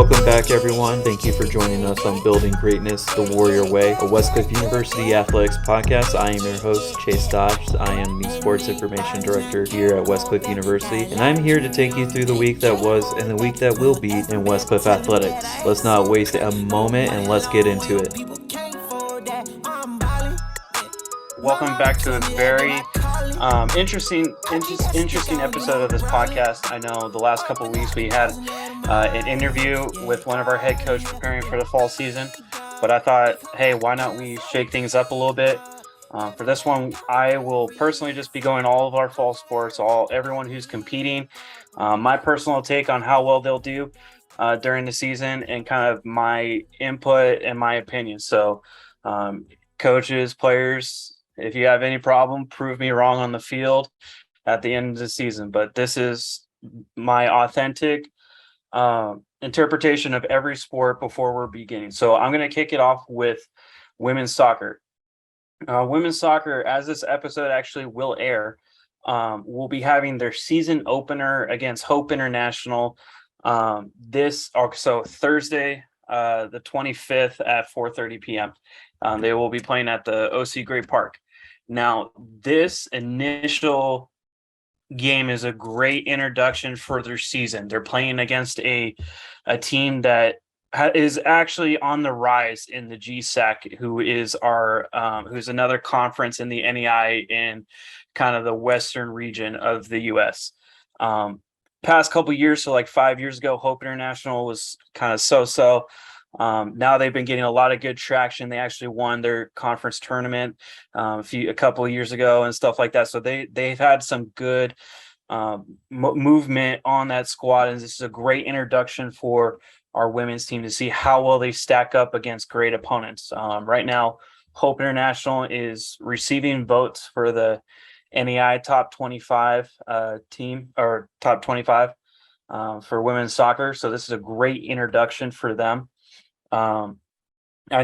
Welcome back, everyone. Thank you for joining us on Building Greatness the Warrior Way, a Westcliff University athletics podcast. I am your host, Chase Dodge. I am the Sports Information Director here at Westcliff University, and I'm here to take you through the week that was and the week that will be in Westcliff athletics. Let's not waste a moment and let's get into it. Welcome back to a very interesting episode of this podcast. I know the last couple of weeks we had an interview with one of our head coach preparing for the fall season, but I thought, hey, why not we shake things up a little bit? For this one, I will personally just be going all of our fall sports, everyone who's competing, my personal take on how well they'll do during the season, and kind of my input and my opinion. So coaches, players, if you have any problem, prove me wrong on the field at the end of the season. But this is my authentic interpretation of every sport before we're beginning. So I'm going to kick it off with women's soccer. Women's soccer, as this episode actually will air, will be having their season opener against Hope International so Thursday, the 25th at 4:30 p.m. They will be playing at the OC Great Park. Now, this initial game is a great introduction for their season. They're playing against a team that is actually on the rise in the GSAC, who is who's another conference in the NEI in kind of the western region of the U.S. Past couple years, so like 5 years ago, Hope International was kind of so-so. Now they've been getting a lot of good traction. They actually won their conference tournament a couple of years ago and stuff like that. So they've had some good movement on that squad, and this is a great introduction for our women's team to see how well they stack up against great opponents. Right now, Hope International is receiving votes for the NEI top 25 team, or top 25 for women's soccer. So this is a great introduction for them. I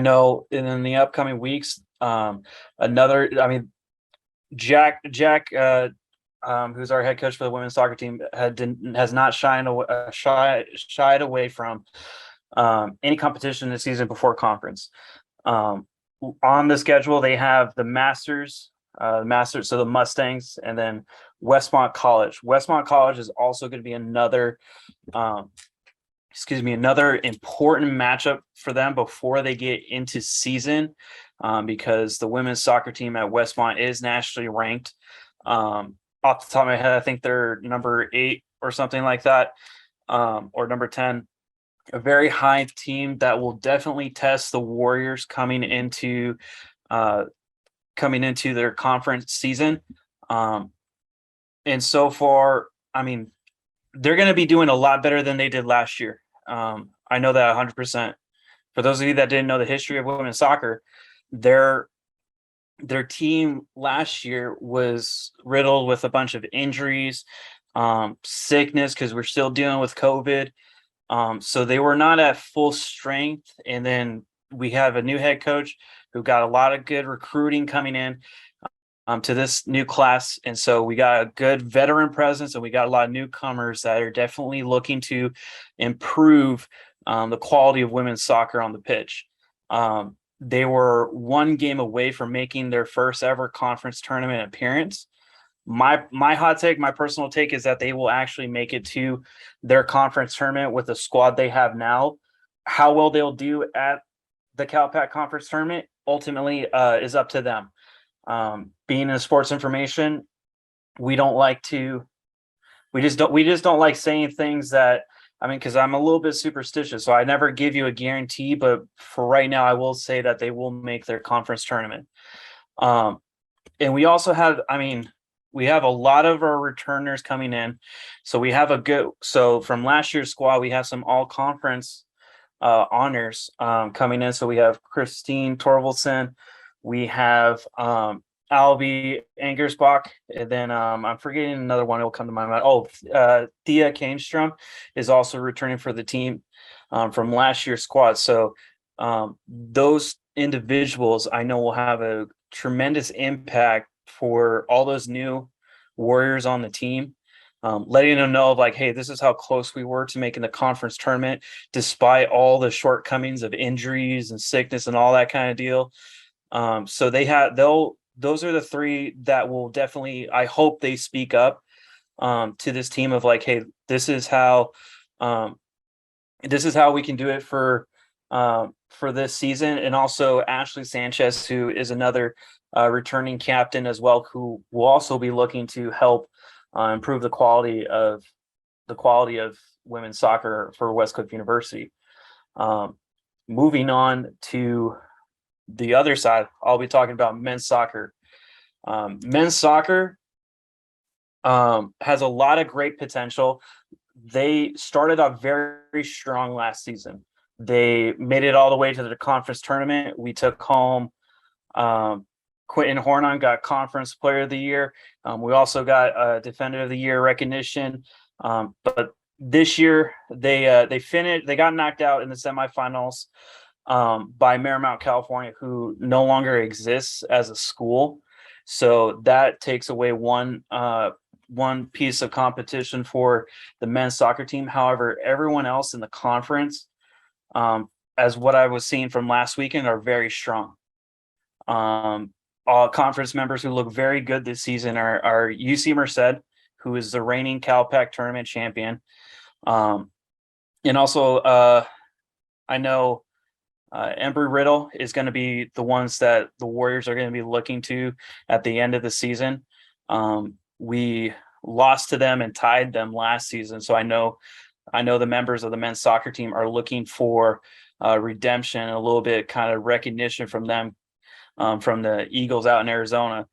know in the upcoming weeks, Jack, who's our head coach for the women's soccer team, has not shied away from any competition this season before conference. On the schedule, they have the Masters, so the Mustangs, and then Westmont College. Westmont College is also going to be another important matchup for them before they get into season, because the women's soccer team at Westmont is nationally ranked. Off the top of my head, I think they're number 8 or something like that, or number 10. A very high team that will definitely test the Warriors coming into their conference season. And so far, they're going to be doing a lot better than they did last year. I know that 100%. For those of you that didn't know the history of women's soccer, their team last year was riddled with a bunch of injuries, sickness, because we're still dealing with COVID. So they were not at full strength. And then we have a new head coach who got a lot of good recruiting coming in to this new class. And so we got a good veteran presence, and we got a lot of newcomers that are definitely looking to improve the quality of women's soccer on the pitch. They were one game away from making their first ever conference tournament appearance. My hot take, my personal take, is that they will actually make it to their conference tournament with the squad they have now. How well they'll do at the CalPAC conference tournament ultimately is up to them. Being in sports information, we just don't like saying things that, because I'm a little bit superstitious, so I never give you a guarantee, but for right now, I will say that they will make their conference tournament. And we also have, we have a lot of our returners coming in. So we have from last year's squad, we have some all conference honors coming in. So we have Christine Torvaldsen, we have Albie Angersbach, and then I'm forgetting another one. It'll come to my mind. Thea Kainstrom is also returning for the team from last year's squad. So those individuals I know will have a tremendous impact for all those new Warriors on the team. letting them know of like, hey, this is how close we were to making the conference tournament, despite all the shortcomings of injuries and sickness and all that kind of deal. So those are the three that will definitely, I hope they speak up to this team of like, hey, um, this is how we can do it for this season. And also Ashley Sanchez, who is another returning captain as well, who will also be looking to help improve the quality of women's soccer for Westcliff University. Moving on to the other side, I'll be talking about men's soccer. Men's soccer has a lot of great potential. They started off very, very strong last season. They made it all the way to the conference tournament. We took home Quentin Hornon got Conference Player of the Year. We also got Defender of the Year recognition. But this year they finished. They got knocked out in the semifinals by Marymount, California, who no longer exists as a school. So that takes away one piece of competition for the men's soccer team. However, everyone else in the conference, as what I was seeing from last weekend, are very strong. All conference members who look very good this season are UC Merced, who is the reigning CalPAC tournament champion. And also, I know Embry-Riddle is going to be the ones that the Warriors are going to be looking to at the end of the season. We lost to them and tied them last season, so I know the members of the men's soccer team are looking for redemption, a little bit kind of recognition from them, from the Eagles out in Arizona.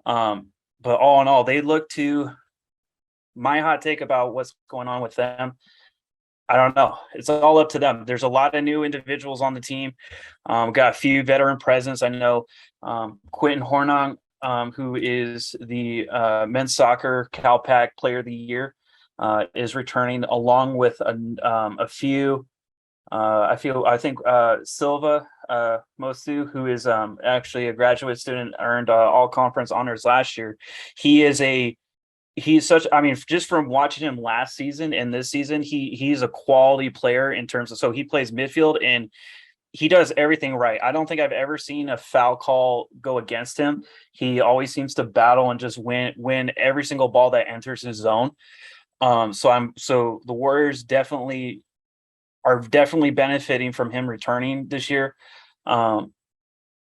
But all in all, they look to, my hot take about what's going on with them, I don't know. It's all up to them. There's a lot of new individuals on the team. Got a few veteran presence. I know Quentin Hornon, who is the men's soccer CalPAC Player of the Year, is returning, along with a few. I think Silva Mosu, who is actually a graduate student, earned all conference honors last year. He's such, I mean, just from watching him last season and this season, he's a quality player in terms of, so he plays midfield and he does everything right. I don't think I've ever seen a foul call go against him. He always seems to battle and just win every single ball that enters his zone. So the Warriors are definitely benefiting from him returning this year.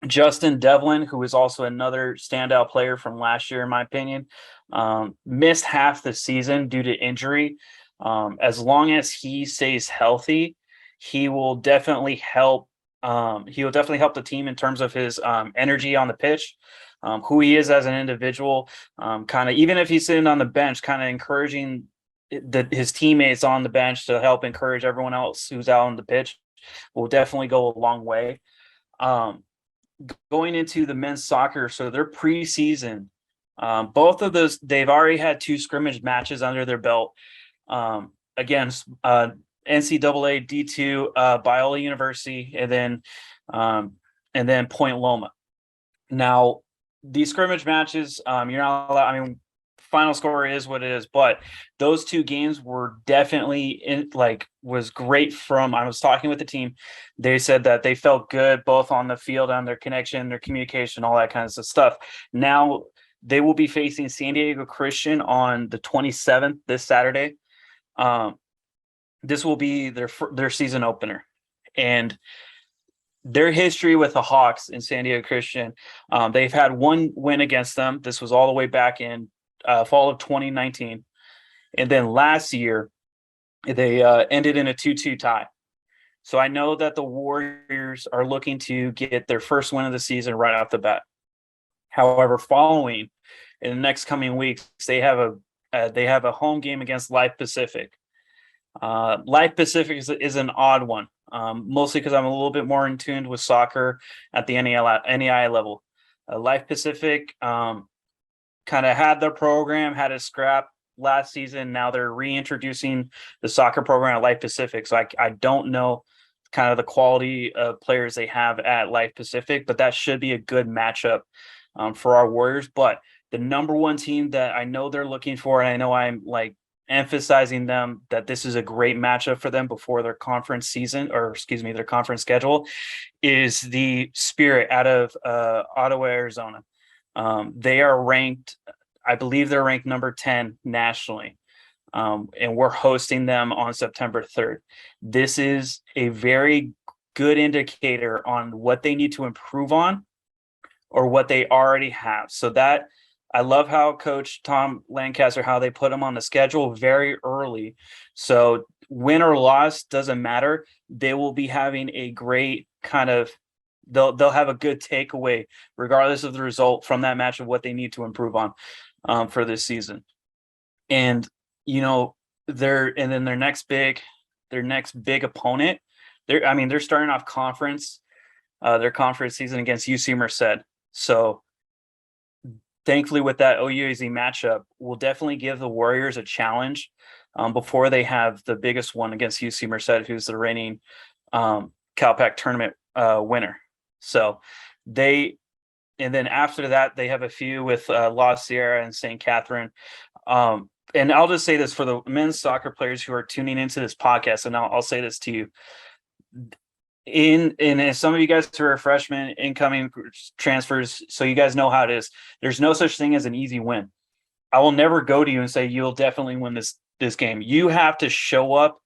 Justin Devlin, who is also another standout player from last year, in my opinion, missed half the season due to injury. As long as he stays healthy, he will definitely help. He will definitely help the team in terms of his energy on the pitch, who he is as an individual. Kind of, even if he's sitting on the bench, kind of encouraging his teammates on the bench to help encourage everyone else who's out on the pitch, will definitely go a long way. Going into the men's soccer, so their preseason, both of those, they've already had 2 scrimmage matches under their belt against NCAA D2 Biola University, and then Point Loma. Now, these scrimmage matches, you're not allowed, I mean, final score is what it is, but those 2 games were definitely was great. I was talking with the team, they said that they felt good both on the field, on their connection, their communication, all that kinds of stuff. Now they will be facing San Diego Christian on the 27th, this Saturday. This will be their season opener, and their history with the Hawks in San Diego Christian, they've had 1 win against them. This was all the way back in fall of 2019, and then last year they ended in a 2-2 tie. So I know that the Warriors are looking to get their first win of the season right off the bat. However, following in the next coming weeks, they have a home game against Life Pacific. Life Pacific is an odd one, mostly because I'm a little bit more in tune with soccer at the NEI level. Life Pacific kind of had their program, had a scrap last season. Now they're reintroducing the soccer program at Life Pacific. So I don't know kind of the quality of players they have at Life Pacific, but that should be a good matchup for our Warriors. But the number one team that I know they're looking for, and I know I'm emphasizing them that this is a great matchup for them before their conference season, or excuse me, their conference schedule, is the Spirit out of Ottawa, Arizona. They are ranked, I believe they're ranked number 10 nationally. And we're hosting them on September 3rd. This is a very good indicator on what they need to improve on or what they already have. So that I love how Coach Tom Lancaster, how they put them on the schedule very early. So win or loss doesn't matter. They will be having a great kind of they'll have a good takeaway regardless of the result from that match of what they need to improve on for this season. And their next big opponent, they're starting off their conference season against UC Merced. So thankfully with that OUAZ matchup, we'll definitely give the Warriors a challenge before they have the biggest one against UC Merced, who's the reigning CalPAC tournament winner. So and then after that, they have a few with La Sierra and St. Catherine. And I'll just say this for the men's soccer players who are tuning into this podcast, and I'll say this to you. And some of you guys who are freshmen, incoming transfers, so you guys know how it is. There's no such thing as an easy win. I will never go to you and say you'll definitely win this game. You have to show up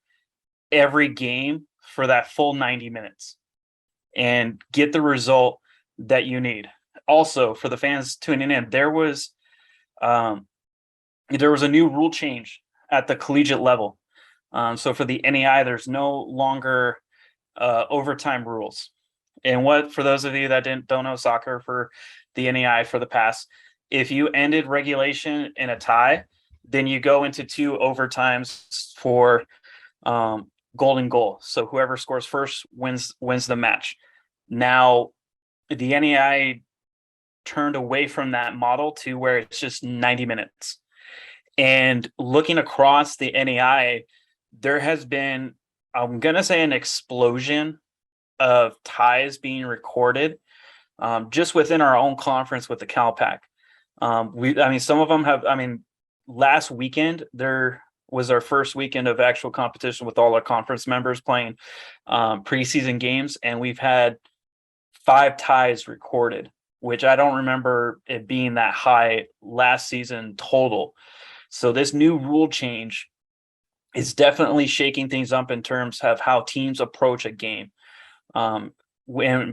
every game for that full 90 minutes and get the result that you need. Also, for the fans tuning in, there was a new rule change at the collegiate level. So for the NEI, there's no longer overtime rules. And for those of you that don't know soccer, for the NEI for the past, if you ended regulation in a tie, then you go into 2 overtimes for golden goal. So whoever scores first wins the match. Now, the NEI turned away from that model to where it's just 90 minutes. And looking across the NEI, there has been, I'm going to say, an explosion of ties being recorded just within our own conference with the CalPAC. Some of them have, last weekend, there was our first weekend of actual competition with all our conference members playing preseason games. And we've had 5 ties recorded, which I don't remember it being that high last season total. So this new rule change is definitely shaking things up in terms of how teams approach a game. And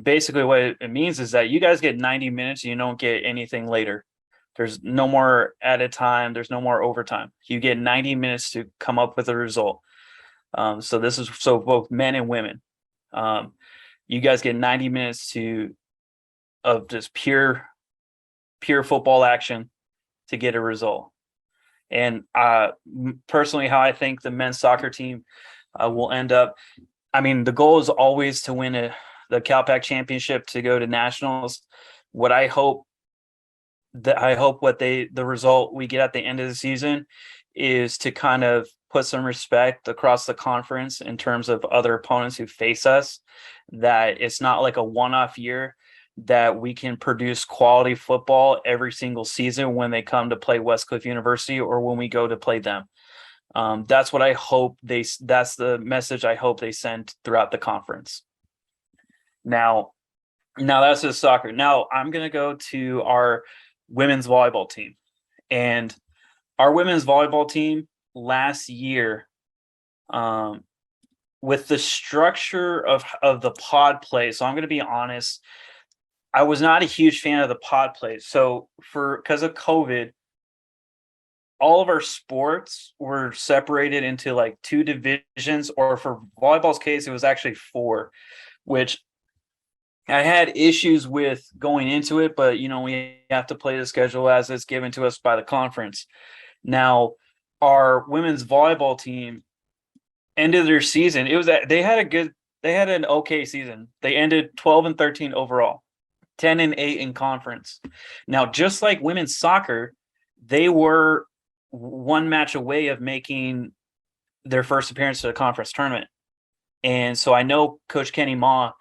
basically what it means is that you guys get 90 minutes and you don't get anything later. There's no more added time. There's no more overtime. You get 90 minutes to come up with a result. So this is both men and women. You guys get 90 minutes of just pure football action to get a result. And personally, how I think the men's soccer team will end up, the goal is always to win the CalPAC championship, to go to nationals. What I hope the result we get at the end of the season is to kind of put some respect across the conference in terms of other opponents who face us, that it's not like a one-off year, that we can produce quality football every single season when they come to play Westcliff University or when we go to play them. That's what I hope that's the message I hope they send throughout the conference. Now that's just soccer. Now I'm going to go to our women's volleyball team. And our women's volleyball team last year, with the structure of the pod play, so I'm going to be honest, I was not a huge fan of the pod play. So because of COVID, all of our sports were separated into like 2 divisions, or for volleyball's case, it was actually 4, which I had issues with going into it, but we have to play the schedule as it's given to us by the conference. Now, our women's volleyball team ended their season. They had an okay season. They ended 12-13 overall. 10-8 in conference. Now, just like women's soccer, they were 1 match away of making their first appearance at a conference tournament. And so I know Coach Kenny Ma,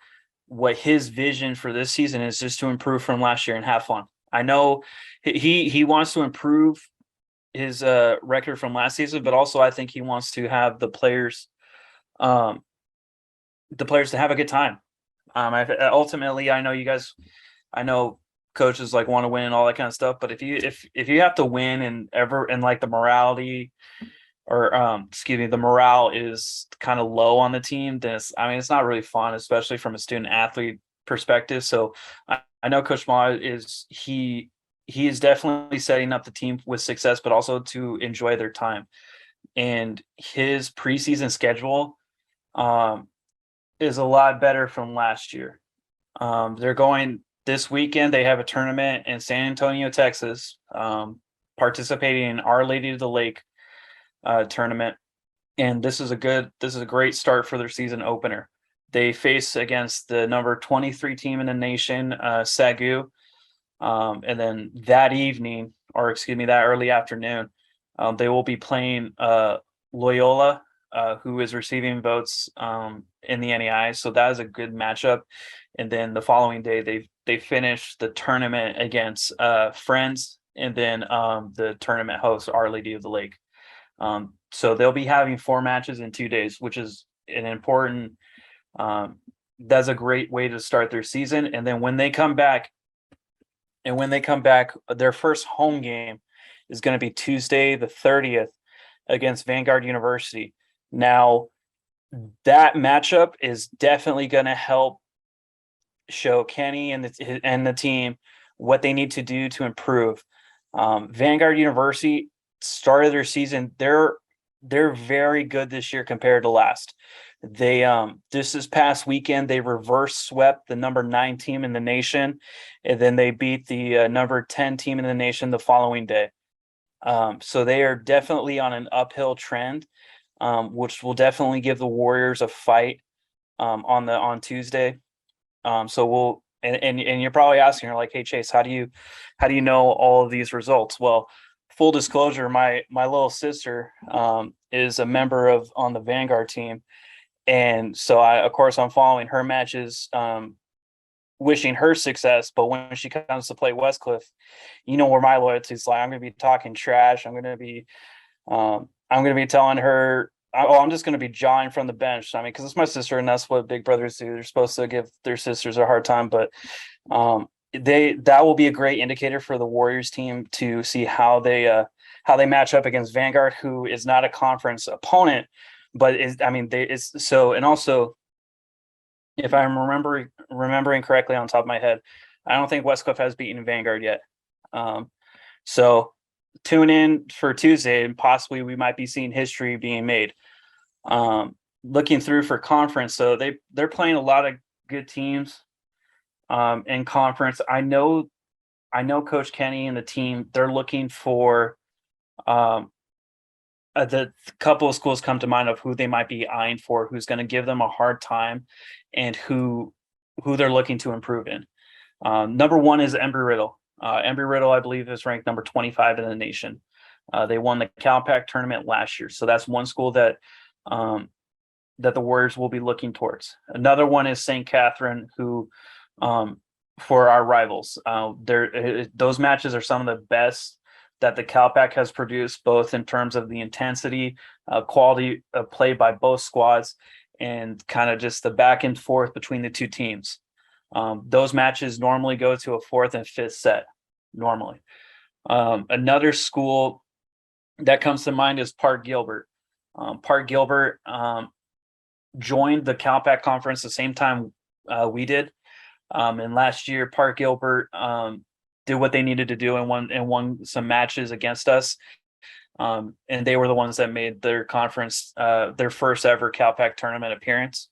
what his vision for this season is just to improve from last year and have fun. I know he wants to improve record from last season, but also I think he wants to have um, the players to have a good time. Ultimately, I know coaches like want to win and all that kind of stuff, but if you have to win and like the morality or excuse me, the morale is kind of low on the team, then it's not really fun, especially from a student athlete perspective. So I know Coach Ma he is definitely setting up the team with success, but also to enjoy their time. And his preseason schedule um, is a lot better from last year. They're going this weekend. They have a tournament in San Antonio, Texas, participating in Our Lady of the Lake tournament, and this is a great start for their season opener. They face against the number 23 team in the nation, Sagu, and then that evening, or excuse me, that early afternoon, they will be playing Loyola, who is receiving votes in the NEI. So that is a good matchup. And then the following day, they finish the tournament against Friends, and then the tournament hosts Our Lady of the Lake. So they'll be having 4 matches in 2 days, which is an important. That's a great way to start their season. And then when they come back, their first home game is going to be Tuesday the 30th against Vanguard University. Now, that matchup is definitely going to help show Kenny and the team what they need to do to improve. Vanguard University started their season. They're very good this year compared to last. They this past weekend they reverse swept the number 9 team in the nation, and then they beat the number 10 team in the nation the following day. So they are definitely on an uphill trend, which will definitely give the Warriors a fight on Tuesday. So we'll and you're probably asking her like, hey Chase, how do you know all of these results? Well, full disclosure, my little sister is a member on the Vanguard team, and so I'm following her matches, wishing her success. But when she comes to play Westcliff, where my loyalty is like, I'm going to be talking trash. I'm going to be telling her, oh, I'm just going to be jawing from the bench. I mean, because it's my sister, and that's what big brothers do. They're supposed to give their sisters a hard time, but that will be a great indicator for the Warriors team to see how they match up against Vanguard, who is not a conference opponent, but and also, if I'm remembering correctly on top of my head, I don't think Westcliff has beaten Vanguard yet. So tune in for Tuesday, and possibly we might be seeing history being made. Looking through for conference, so they're playing a lot of good teams in conference. I know Coach Kenny and the team, they're looking for the couple of schools come to mind of who they might be eyeing for, who's going to give them a hard time, and who they're looking to improve in. Number 1 is Embry-Riddle. Embry-Riddle, I believe, is ranked number 25 in the nation. They won the CalPAC tournament last year, so that's one school that the Warriors will be looking towards. Another one is St. Catherine, who for our rivals, those matches are some of the best that the CalPAC has produced, both in terms of the intensity, quality of play by both squads, and kind of just the back and forth between the two teams. Those matches normally go to a 4th and 5th set, normally. Another school that comes to mind is Park Gilbert. Park Gilbert joined the CalPAC conference the same time we did. And last year, Park Gilbert did what they needed to do and won some matches against us. And they were the ones that made their conference their first ever CalPAC tournament appearance.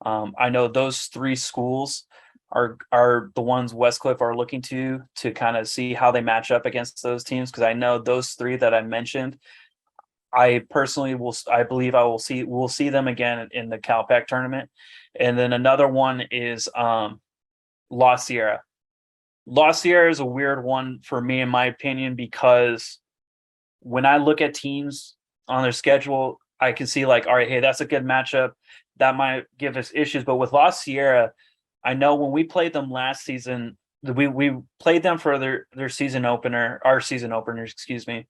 I know those 3 schools are the ones Westcliff are looking to kind of see how they match up against those teams, because I know those 3 that I mentioned, I personally we'll see them again in the CalPAC tournament. And then another one is La Sierra. La Sierra is a weird one for me, in my opinion, because when I look at teams on their schedule, I can see like, all right, hey, that's a good matchup. That might give us issues. But with La Sierra, I know when we played them last season, we played them for their season opener, our season openers, excuse me.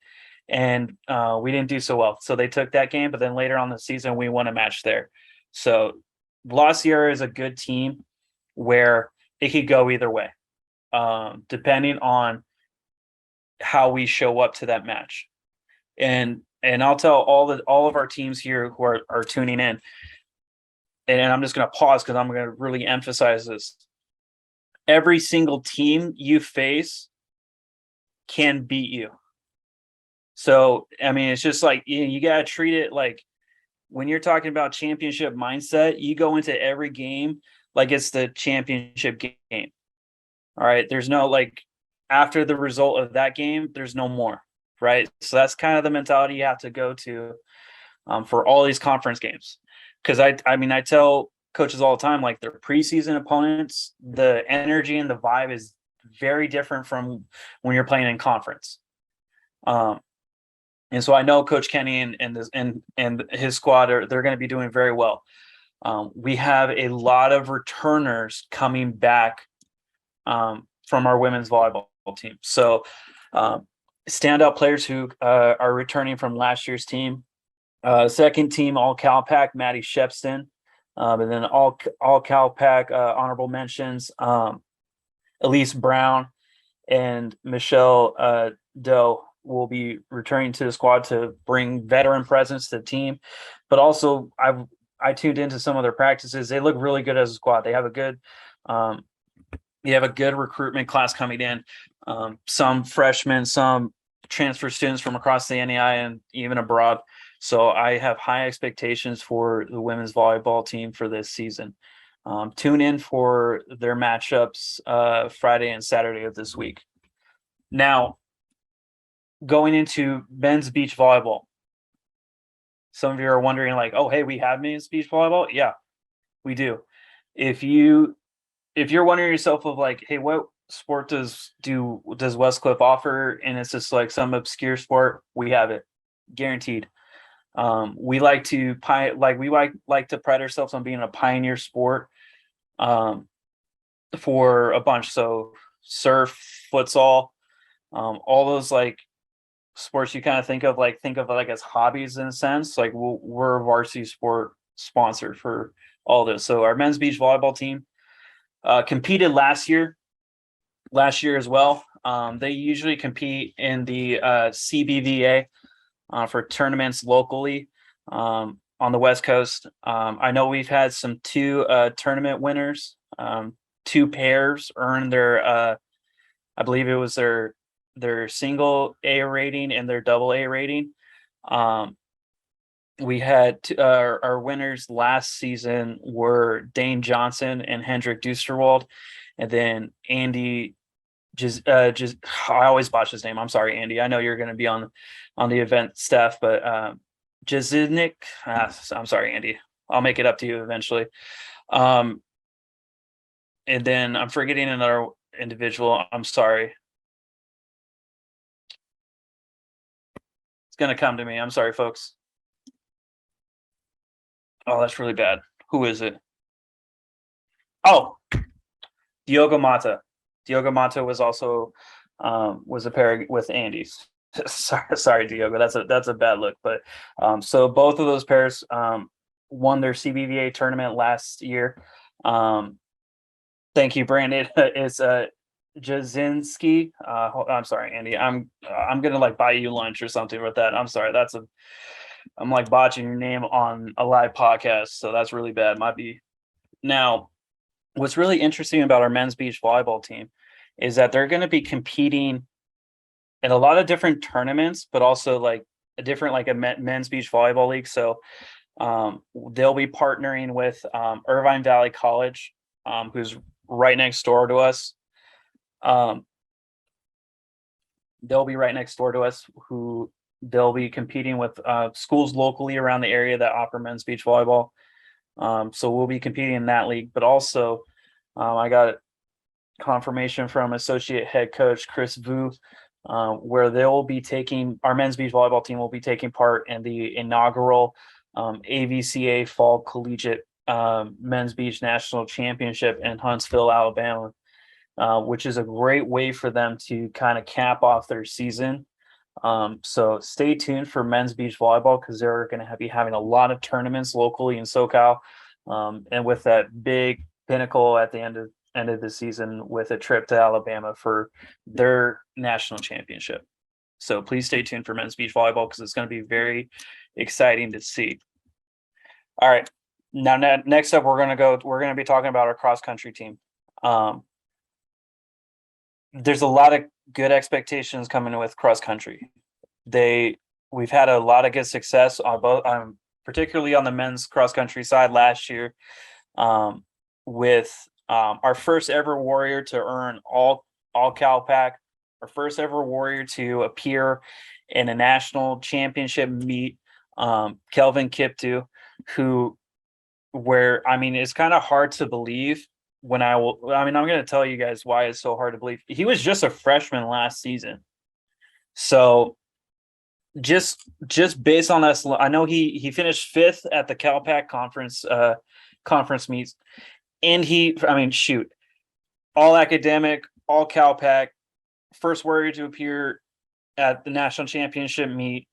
and we didn't do so well. So they took that game, but then later on in the season, we won a match there. So La Sierra is a good team where it could go either way, depending on how we show up to that match. And I'll tell all of our teams here who are tuning in, and I'm just going to pause because I'm going to really emphasize this. Every single team you face can beat you. So, I mean, it's just like you got to treat it like when you're talking about championship mindset, you go into every game like it's the championship game. All right. There's no like after the result of that game, there's no more. Right. So that's kind of the mentality you have to go to for all these conference games. Because I mean, I tell coaches all the time, like their preseason opponents, the energy and the vibe is very different from when you're playing in conference. And so I know Coach Kenny and his squad they're going to be doing very well. We have a lot of returners coming back from our women's volleyball team. So standout players who are returning from last year's team. Second team All Cal Pack, Maddie Shepston, and then all Cal Pack honorable mentions Elise Brown and Michelle Doe will be returning to the squad to bring veteran presence to the team. But also, I tuned into some of their practices. They look really good as a squad. They have a good recruitment class coming in. Some freshmen, some transfer students from across the NEI and even abroad. So I have high expectations for the women's volleyball team for this season. Tune in for their matchups Friday and Saturday of this week. Now, going into men's beach volleyball. Some of you are wondering like, oh, hey, we have men's beach volleyball? Yeah, we do. If you're wondering yourself of like, hey, what sport does Westcliff offer? And it's just like some obscure sport, we have it. Guaranteed. We like to pride ourselves on being a pioneer sport for a bunch. So surf, futsal, all those like sports you kind of think of like as hobbies in a sense. Like we're a varsity sport sponsor for all this. So our men's beach volleyball team competed last year as well. They usually compete in the CBVA for tournaments locally on the West Coast. I know we've had two tournament winners. Two pairs earned their, I believe it was their single A rating and their double A rating. We had our winners last season were Dane Johnson and Hendrik Dusterwald, and then Andy. I always botch his name. I'm sorry, Andy. I know you're going to be on the event staff, but Jazidnik. I'm sorry, Andy. I'll make it up to you eventually. And then I'm forgetting another individual. I'm sorry. It's going to come to me. I'm sorry, folks. Oh, that's really bad. Who is it? Oh, Diogo Mata. Diogo Mata was also was a pair with Andy's. sorry, Diogo. That's a bad look. But so both of those pairs won their CBVA tournament last year. Thank you, Brandon. It's Jazinski. I'm sorry, Andy. I'm gonna like buy you lunch or something with that. I'm sorry. I'm like botching your name on a live podcast, so that's really bad. Might be. Now, what's really interesting about our men's beach volleyball team is that they're going to be competing in a lot of different tournaments, but also like a different like a men's beach volleyball league. So they'll be partnering with Irvine Valley College, who's right next door to us. They'll be right next door to us, who they'll be competing with schools locally around the area that offer men's beach volleyball. So we'll be competing in that league, but also I got confirmation from associate head coach Chris Vu, where they'll be our men's beach volleyball team will be taking part in the inaugural AVCA Fall Collegiate Men's Beach National Championship in Huntsville, Alabama, which is a great way for them to kind of cap off their season So stay tuned for men's beach volleyball because they're going to be having a lot of tournaments locally in SoCal, and with that big pinnacle at the end of the season with a trip to Alabama for their national championship. So please stay tuned for men's beach volleyball because it's going to be very exciting to see. All right, now next up we're going to be talking about our cross country team. There's a lot of good expectations coming with cross country. We've had a lot of good success on both, particularly on the men's cross country side last year, with our first ever warrior to earn all Cal Pac, our first ever warrior to appear in a national championship meet, Kelvin Kiptu, it's kind of hard to believe I'm going to tell you guys why it's so hard to believe. He was just a freshman last season. So just based on that, I know he finished 5th at the Cal Pac conference meets, and all academic, all Cal Pac, first warrior to appear at the national championship meet,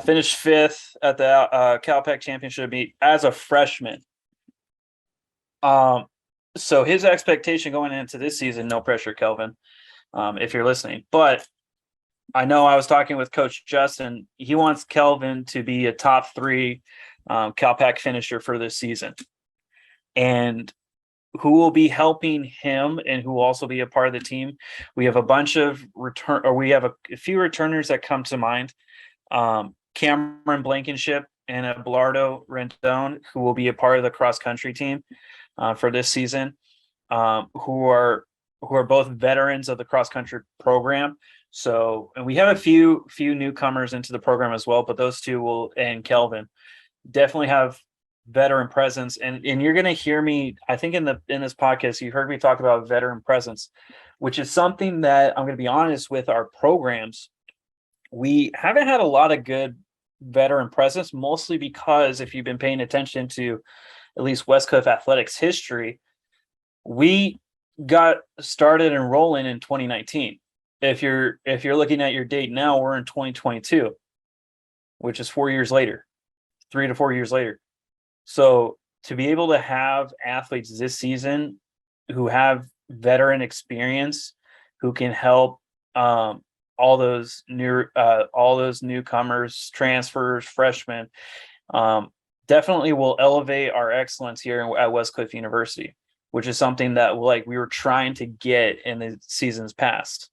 finished 5th at the Cal Pac championship meet as a freshman. So his expectation going into this season, no pressure, Kelvin, if you're listening, but I know I was talking with Coach Justin. He wants Kelvin to be a top 3 Cal Pac finisher for this season. And who will be helping him and who will also be a part of the team? We have a bunch of we have a few returners that come to mind. Cameron Blankenship and Abelardo Rendon, who will be a part of the cross country team for this season, who are both veterans of the cross country program. So, and we have a few newcomers into the program as well, but those two and Kelvin definitely have veteran presence. And you're going to hear me, I think in this podcast, you heard me talk about veteran presence, which is something that I'm going to be honest with our programs. We haven't had a lot of good veteran presence, mostly because if you've been paying attention to at least Westcliff athletics history, we got started enrolling in 2019. If you're looking at your date now, we're in 2022, which is 4 years later, 3 to 4 years later. So to be able to have athletes this season who have veteran experience, who can help all those newcomers, transfers, freshmen, definitely will elevate our excellence here at Westcliff University, which is something that we were trying to get in the seasons past.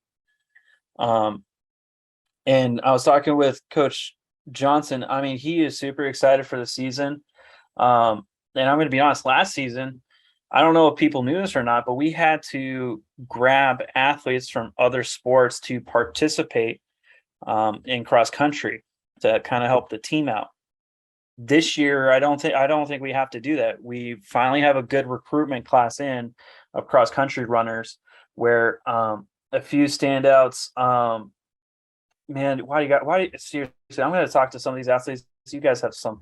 And I was talking with Coach Johnson. I mean, he is super excited for the season. And I'm going to be honest, last season, I don't know if people knew this or not, but we had to grab athletes from other sports to participate in cross country to kind of help the team out. This year, I don't think we have to do that. We finally have a good recruitment class of cross country runners where a few standouts. Seriously, I'm going to talk to some of these athletes. You guys have some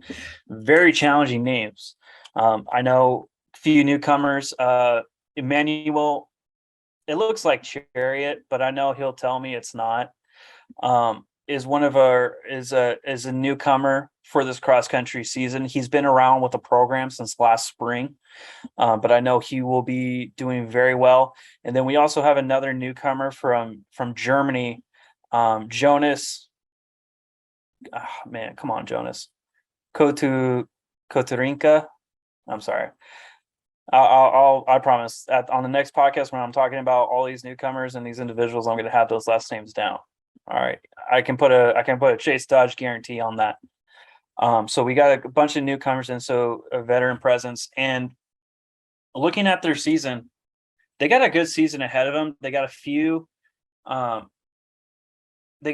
very challenging names. I know a few newcomers. Emmanuel, it looks like Chariot, but I know he'll tell me it's not. Is a newcomer for this cross country season. He's been around with the program since last spring, but I know he will be doing very well. And then we also have another newcomer from Germany, Jonas. Oh, man, come on, Jonas. Koturinka. I'm sorry. I promise on the next podcast when I'm talking about all these newcomers and these individuals, I'm going to have those last names down. All right, I can put a Chase Dodge guarantee on that. So we got a bunch of newcomers and so a veteran presence. And looking at their season, they got a good season ahead of them. They got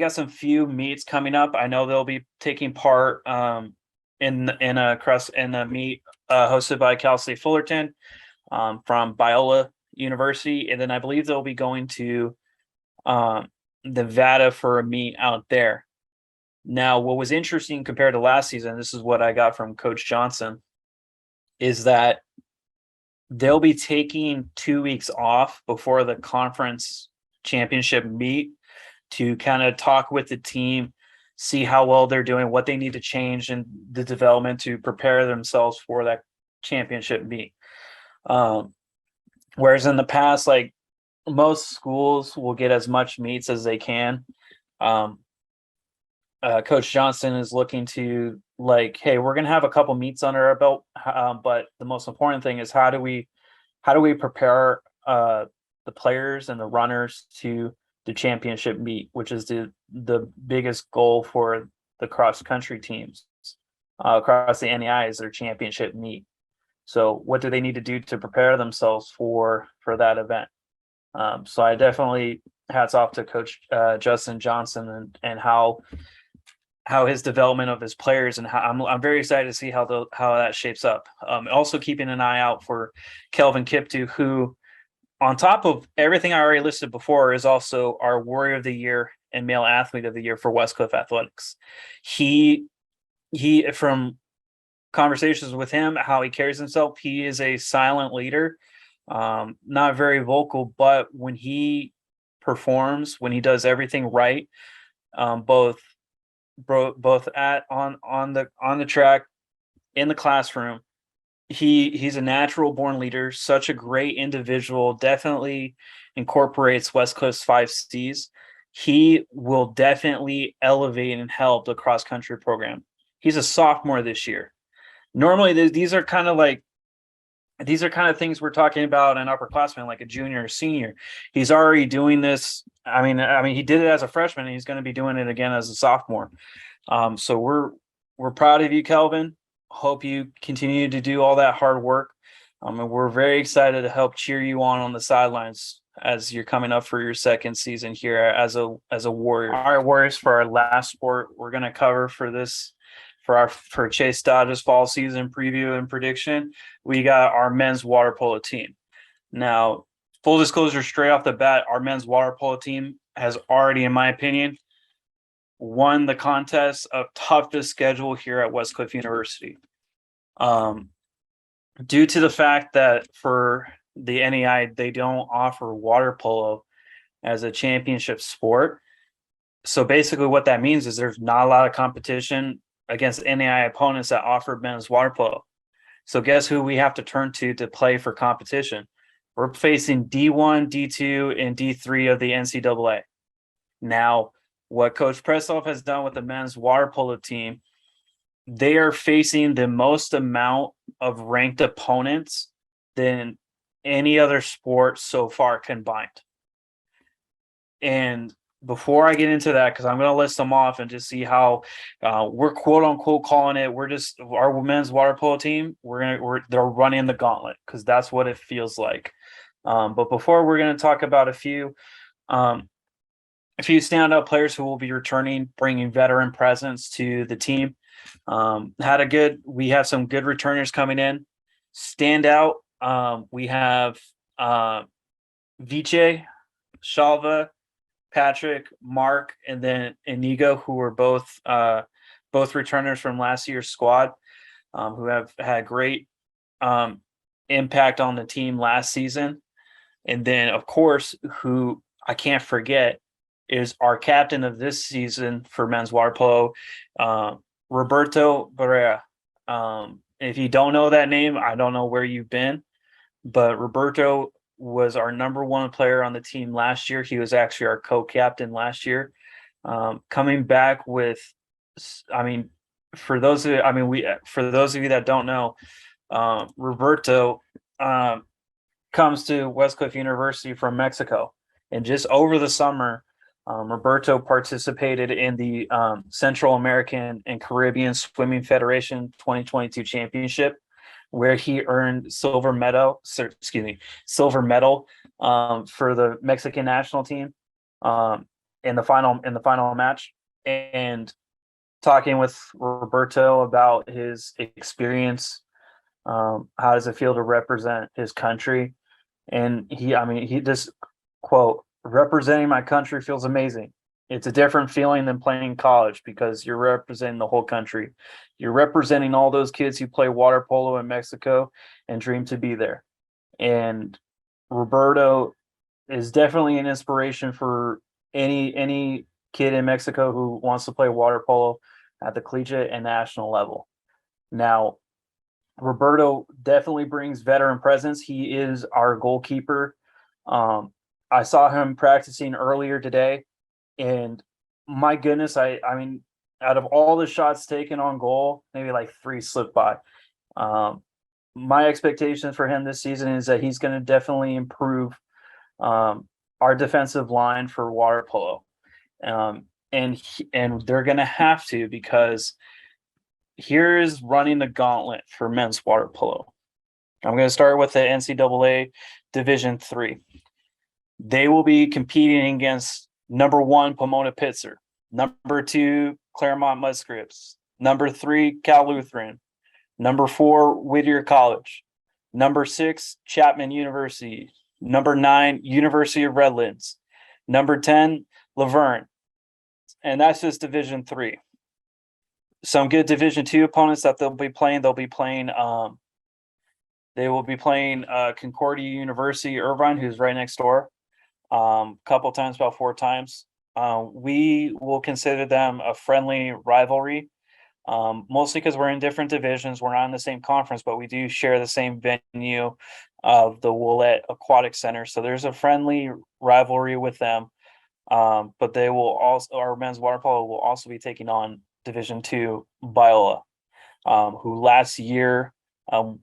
some few meets coming up. I know they'll be taking part in a meet hosted by Cal State Fullerton from Biola University, and then I believe they'll be going to Nevada for a meet out there. Now, what was interesting compared to last season, this is what I got from Coach Johnson, is that they'll be taking 2 weeks off before the conference championship meet to kind of talk with the team, see how well they're doing, what they need to change in the development to prepare themselves for that championship meet. Whereas in the past, like most schools will get as much meets as they can. Coach Johnson is looking to like, hey, we're going to have a couple meets under our belt, but the most important thing is how do we prepare the players and the runners to the championship meet, which is the biggest goal for the cross country teams across the NEI is their championship meet. So what do they need to do to prepare themselves for that event? So I definitely hats off to Coach Justin Johnson and how his development of his players, and how I'm very excited to see how that shapes up. Also keeping an eye out for Kelvin Kiptu, who, on top of everything I already listed before, is also our Warrior of the Year and Male Athlete of the Year for Westcliff Athletics. He from conversations with him, how he carries himself, he is a silent leader, not very vocal, but when he performs, when he does everything right, both on the track, in the classroom, he's a natural born leader, such a great individual, definitely incorporates Westcliff's 5 C's. He will definitely elevate and help the cross country program. He's a sophomore this year. Normally these are kind of things we're talking about an upperclassman, like a junior or senior. He's already doing this. I mean, he did it as a freshman, and he's going to be doing it again as a sophomore. So we're proud of you, Kelvin. Hope you continue to do all that hard work. And we're very excited to help cheer you on the sidelines as you're coming up for your second season here as a Warrior. All right, Warriors, for our last sport we're going to cover for Chase Dodge's fall season preview and prediction, we got our men's water polo team. Now, full disclosure, straight off the bat, our men's water polo team has already, in my opinion, won the contest of toughest schedule here at Westcliff University. Due to the fact that for the NEI, they don't offer water polo as a championship sport. So basically what that means is there's not a lot of competition against NEI opponents that offer men's water polo. So guess who we have to turn to play for competition? We're facing D1, D2, and D3 of the NCAA. Now, what Coach Pressoff has done with the men's water polo team, they are facing the most amount of ranked opponents than any other sport so far combined. And before I get into that, because I'm going to list them off and just see how we're quote unquote calling it. We're just our men's water polo team. They're running the gauntlet because that's what it feels like. But before, we're going to talk about a few standout players who will be returning, bringing veteran presence to the team. We have some good returners coming in. Standout, we have Viche, Shalva, Patrick, Mark, and then Inigo, who were both returners from last year's squad, who have had great impact on the team last season. And then, of course, who I can't forget is our captain of this season for men's water polo, Roberto Barrera. If you don't know that name, I don't know where you've been, but Roberto was our number 1 player on the team last year. He was actually our co-captain last year. Coming back with, for those of you that don't know, Roberto comes to Westcliff University from Mexico, and just over the summer, Roberto participated in the Central American and Caribbean Swimming Federation 2022 Championship, where he earned silver medal for the Mexican national team in the final match. And talking with Roberto about his experience, how does it feel to represent his country? And he just quote, "Representing my country feels amazing. It's a different feeling than playing college because you're representing the whole country. You're representing all those kids who play water polo in Mexico and dream to be there." And Roberto is definitely an inspiration for any kid in Mexico who wants to play water polo at the collegiate and national level. Now, Roberto definitely brings veteran presence. He is our goalkeeper. I saw him practicing earlier today, and my goodness, I mean, out of all the shots taken on goal, maybe like 3 slipped by. My expectation for him this season is that he's going to definitely improve our defensive line for water polo, and they're going to have to, because here is running the gauntlet for men's water polo. I'm going to start with the NCAA Division III. They will be competing against number 1 Pomona Pitzer, number 2 Claremont Muscripps, number 3 Cal Lutheran, number 4 Whittier College, number 6 Chapman University, number 9 University of Redlands, number 10 Laverne, and that's just Division III. Some good Division II opponents that they'll be playing. They will be playing Concordia University Irvine, who's right next door, couple times, about 4 times. We will consider them a friendly rivalry, mostly because we're in different divisions. We're not in the same conference, but we do share the same venue of the Willett Aquatic Center. So there's a friendly rivalry with them. But they will also, our men's water polo will also be taking on Division II Biola, who last year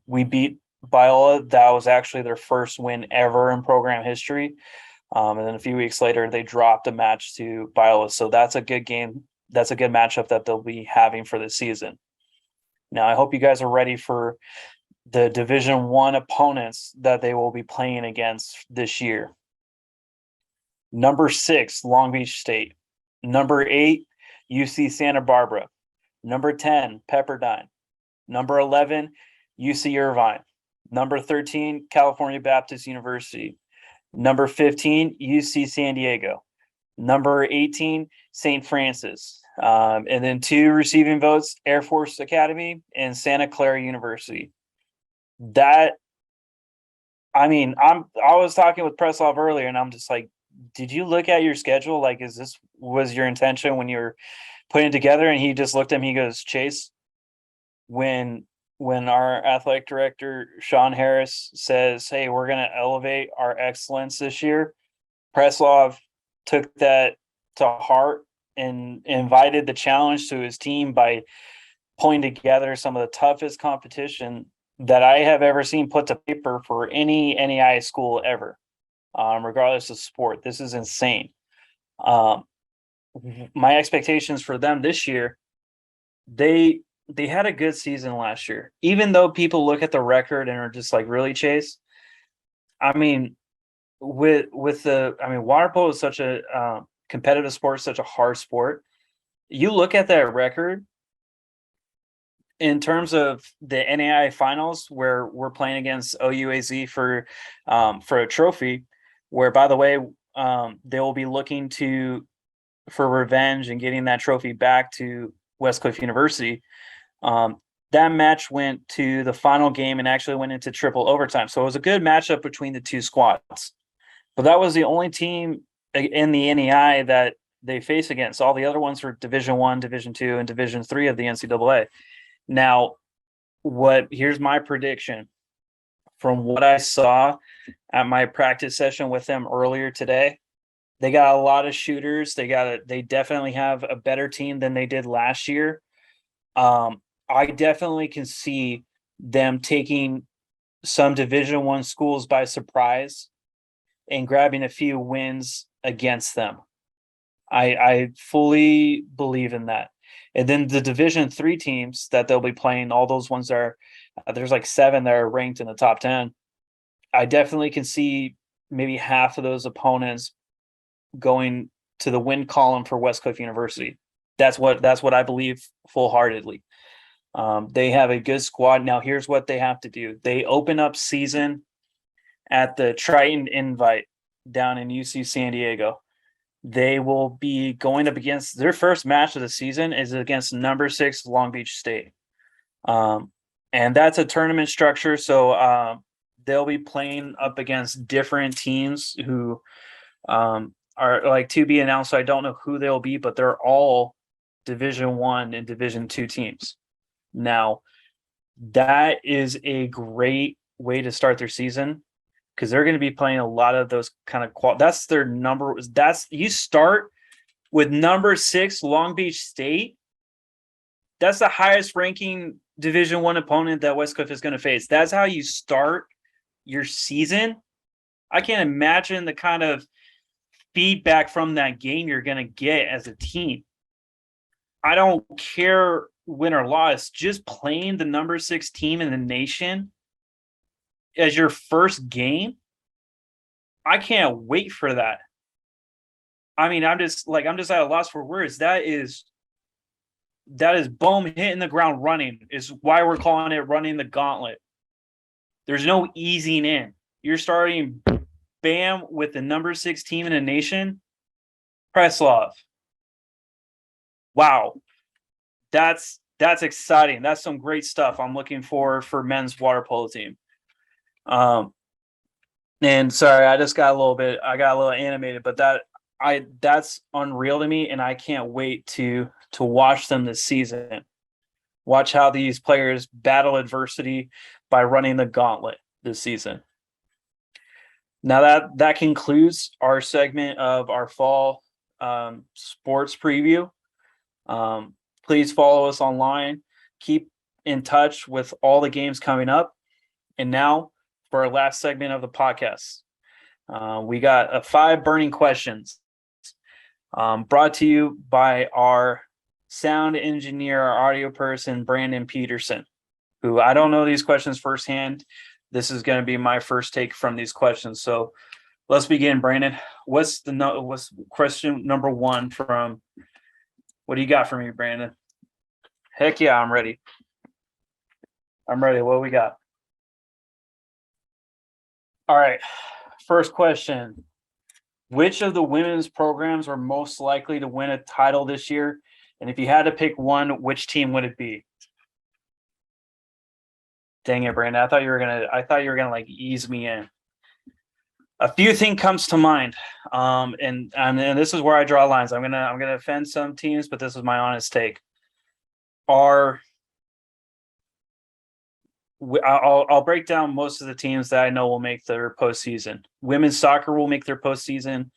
we beat Biola. That was actually their first win ever in program history. And then a few weeks later, they dropped a match to Biola. So that's a good game. That's a good matchup that they'll be having for this season. Now, I hope you guys are ready for the Division I opponents that they will be playing against this year. Number 6, Long Beach State. Number 8, UC Santa Barbara. Number 10, Pepperdine. Number 11, UC Irvine. Number 13, California Baptist University. Number 15, UC San Diego. Number 18, St. Francis. And then 2 receiving votes, Air Force Academy and Santa Clara University. I was talking with Preslov earlier, and I'm just like, did you look at your schedule? Like, was your intention when you were putting it together? And he just looked at me, he goes, Chase, when our athletic director, Sean Harris, says, hey, we're going to elevate our excellence this year, Preslov took that to heart and invited the challenge to his team by pulling together some of the toughest competition that I have ever seen put to paper for any NAIA school ever, regardless of sport. This is insane. My expectations for them this year, they had a good season last year. Even though people look at the record and are just like, really, Chase? I mean, water polo is such a competitive sport, such a hard sport. You look at that record in terms of the NAIA finals, where we're playing against OUAZ for a trophy, where, by the way, they will be looking for revenge and getting that trophy back to Westcliff University. That match went to the final game and actually went into triple overtime. So it was a good matchup between the 2 squads. But that was the only team in the NEI that they face against. All the other ones were Division I, Division II, and Division III of the NCAA. Now, here's my prediction. From what I saw at my practice session with them earlier today, they got a lot of shooters. They definitely have a better team than they did last year. I definitely can see them taking some Division I schools by surprise and grabbing a few wins against them. I fully believe in that. And then the Division III teams that they'll be playing, all those ones there's like 7 that are ranked in the top 10. I definitely can see maybe half of those opponents going to the win column for Westcliff University. That's what I believe full-heartedly. They have a good squad. Now, here's what they have to do. They open up season at the Triton Invite down in UC San Diego. They will be going up against their first match of the season is against number 6 Long Beach State. And that's a tournament structure. So they'll be playing up against different teams who are like to be announced. So I don't know who they'll be, but they're all Division I and Division II teams. Now, that is a great way to start their season because they're going to be playing a lot of those kind of that's their number. You start with number 6 Long Beach State. That's the highest ranking Division I opponent that Westcliff is going to face. That's how you start your season. I can't imagine the kind of feedback from that game you're going to get as a team. I don't care win or loss, just playing the number 6 team in the nation as your first game. I can't wait for that. I mean, I'm just at a loss for words. That is boom, hitting the ground running is why we're calling it running the gauntlet. There's no easing in. You're starting bam with the number 6 team in the nation. Preslov. Wow. That's exciting. That's some great stuff I'm looking for men's water polo team. And sorry, I got a little animated, but that's unreal to me, and I can't wait to watch them this season. Watch how these players battle adversity by running the gauntlet this season. Now that concludes our segment of our fall sports preview. Please follow us online. Keep in touch with all the games coming up. And now for our last segment of the podcast, we got 5 burning questions brought to you by our sound engineer, our audio person, Brandon Peterson, who I don't know these questions firsthand. This is going to be my first take from these questions. So let's begin, Brandon. What's question number 1 from? What do you got for me, Brandon? Heck yeah, I'm ready. What do we got? All right. First question. Which of the women's programs are most likely to win a title this year? And if you had to pick one, which team would it be? Dang it, Brandon. I thought you were gonna like ease me in. A few things comes to mind. And this is where I draw lines. I'm gonna offend some teams, but this is my honest take. I'll break down most of the teams that I know will make their postseason. Women's soccer will make their postseason.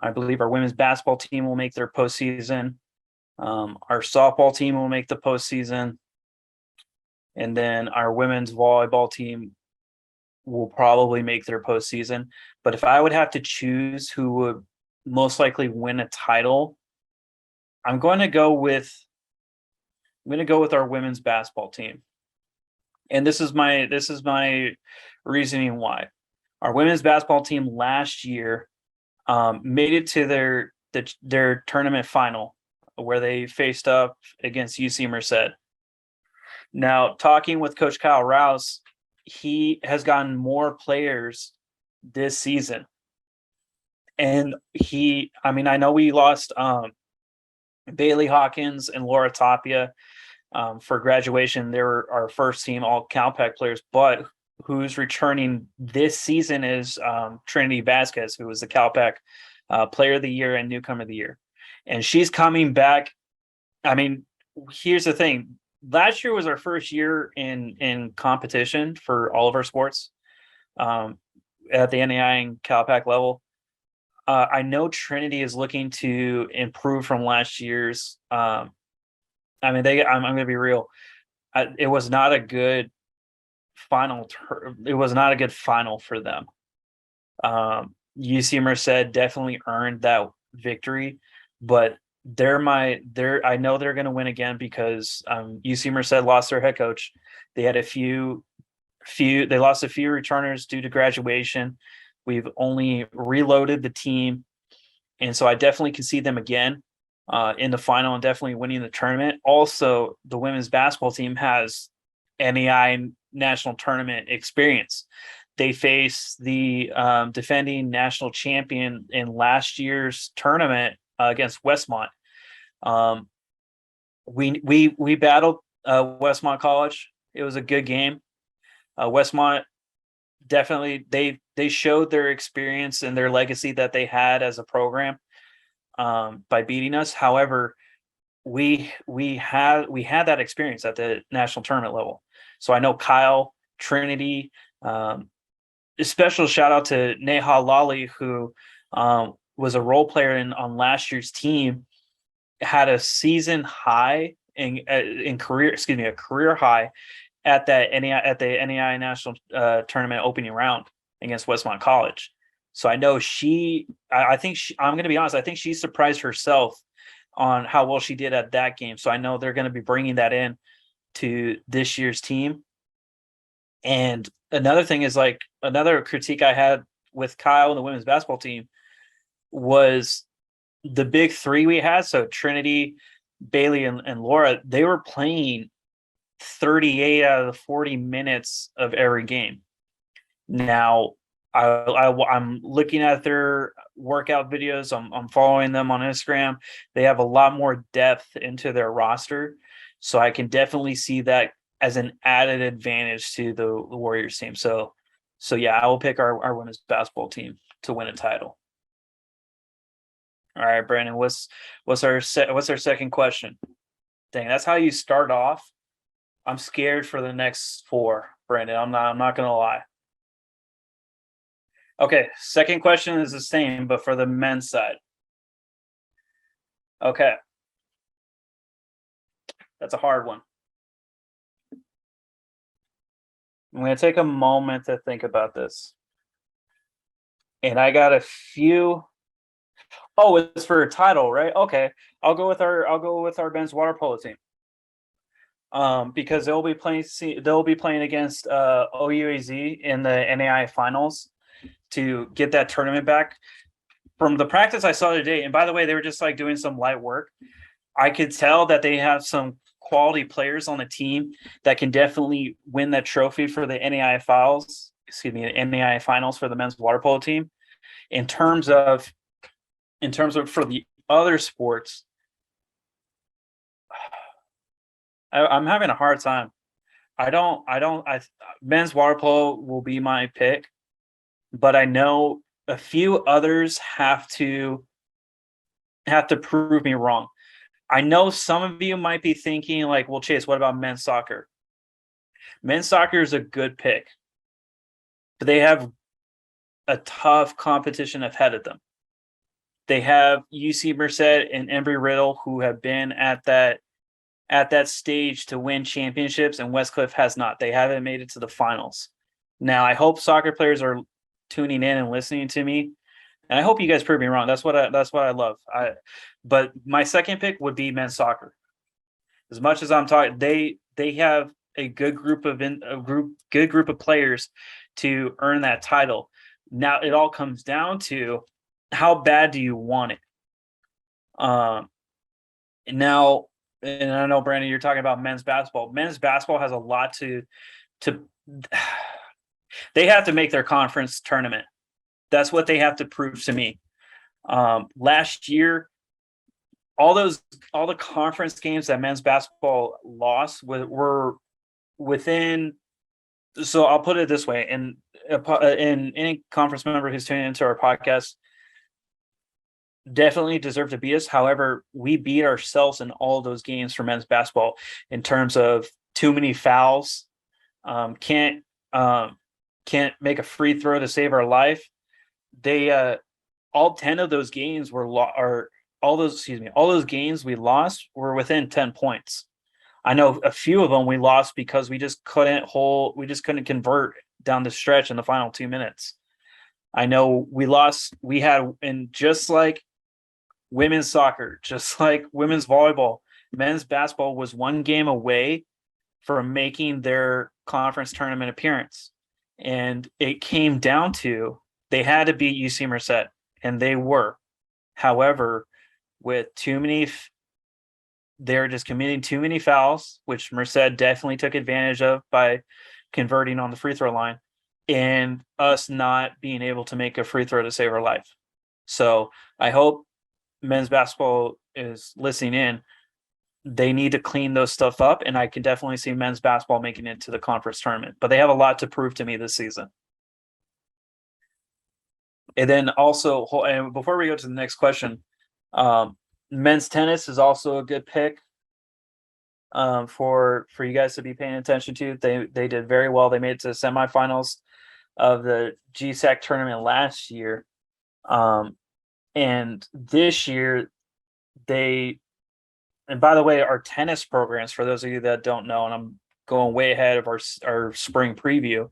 I believe our women's basketball team will make their postseason. Our softball team will make the postseason. And then our women's volleyball team will probably make their postseason. But if I would have to choose who would most likely win a title, I'm going to go with our women's basketball team. And this is my reasoning why. Our women's basketball team last year made it to their tournament final where they faced up against UC Merced. Now, talking with Coach Kyle Rouse, he has gotten more players this season. And I know we lost Bailey Hawkins and Laura Tapia for graduation. They were our first team all CalPAC players, but who's returning this season is Trinity Vasquez, who was the CalPAC Player of the Year and Newcomer of the Year. And she's coming back. I mean, here's the thing. Last year was our first year in competition for all of our sports at the NAI and CalPAC level. I know Trinity is looking to improve from last year's. I'm going to be real. It was not a good final. It was not a good final for them. UC Merced definitely earned that victory, but I know they're going to win again because UC Merced lost their head coach. They had they lost a few returners due to graduation. We've only reloaded the team, and so I definitely can see them again in the final and definitely winning the tournament. Also, the women's basketball team has NAI national tournament experience. They face the defending national champion in last year's tournament against Westmont. We battled Westmont College. It was a good game. Westmont definitely they showed their experience and their legacy that they had as a program by beating us. However, we had that experience at the national tournament level. So I know Kyle, Trinity, a special shout out to Neha Lally, who was a role player on last year's team, had a season high in career, a career high at the NEI national tournament opening round against Westmont College. So I know I think I'm going to be honest, I think she surprised herself on how well she did at that game. So I know they're going to be bringing that in to this year's team. And another thing is, like, another critique I had with Kyle and the women's basketball team was the big three we had. So Trinity, Bailey, and Laura, they were playing 38 out of the 40 minutes of every game. Now, I'm looking at their workout videos. I'm following them on Instagram. They have a lot more depth into their roster, so I can definitely see that as an added advantage to the Warriors team. So yeah, I will pick our women's basketball team to win a title. All right, Brandon, what's our second question? Dang, that's how you start off. I'm scared for the next four, Brandon. I'm not gonna lie. Okay, second question is the same, but for the men's side. Okay. That's a hard one. I'm going to take a moment to think about this. And I got a few. Oh, it's for a title, right? Okay. I'll go with our men's water polo team. Because they'll be playing against OUAZ in the NAI finals to get that tournament back. From the practice I saw today, and by the way, they were just like doing some light work. I could tell that they have some quality players on the team that can definitely win that trophy for the NAI finals for the men's water polo team. In terms of for the other sports, I'm having a hard time. Men's water polo will be my pick, but I know a few others have to prove me wrong. I know some of you might be thinking like, well, Chase, what about men's soccer? Men's soccer is a good pick, but they have a tough competition ahead of them. They have UC Merced and Embry-Riddle, who have been at that stage to win championships, and Westcliff has not. They haven't made it to the finals. Now, I hope soccer players are tuning in and listening to me, and I hope you guys prove me wrong. That's what I love. But my second pick would be men's soccer. As much as I'm talking, they have a good group of players to earn that title. Now it all comes down to how bad do you want it. Now, and I know, Brandon, you're talking about men's basketball. Men's basketball has a lot to they have to make their conference tournament. That's what they have to prove to me. Last year, all the conference games that men's basketball lost were within. So I'll put it this way: and any conference member who's tuning into our podcast definitely deserve to beat us. However, we beat ourselves in all those games for men's basketball in terms of too many fouls, can't make a free throw to save our life. They all 10 of those games all those games we lost were within 10 points. I know a few of them we lost because we just couldn't convert down the stretch in the final 2 minutes. I know and just like women's soccer, just like women's volleyball, men's basketball was one game away from making their conference tournament appearance. And it came down to they had to beat UC Merced, and they were. However, with they're just committing too many fouls, which Merced definitely took advantage of by converting on the free throw line, and us not being able to make a free throw to save our life. So I hope men's basketball is listening in. They need to clean those stuff up, and I can definitely see men's basketball making it to the conference tournament. But they have a lot to prove to me this season. And then also, and before we go to the next question, men's tennis is also a good pick for you guys to be paying attention to. They did very well. They made it to the semifinals of the GSAC tournament last year. And this year they, and by the way, our tennis programs, for those of you that don't know, and I'm going way ahead of our spring preview,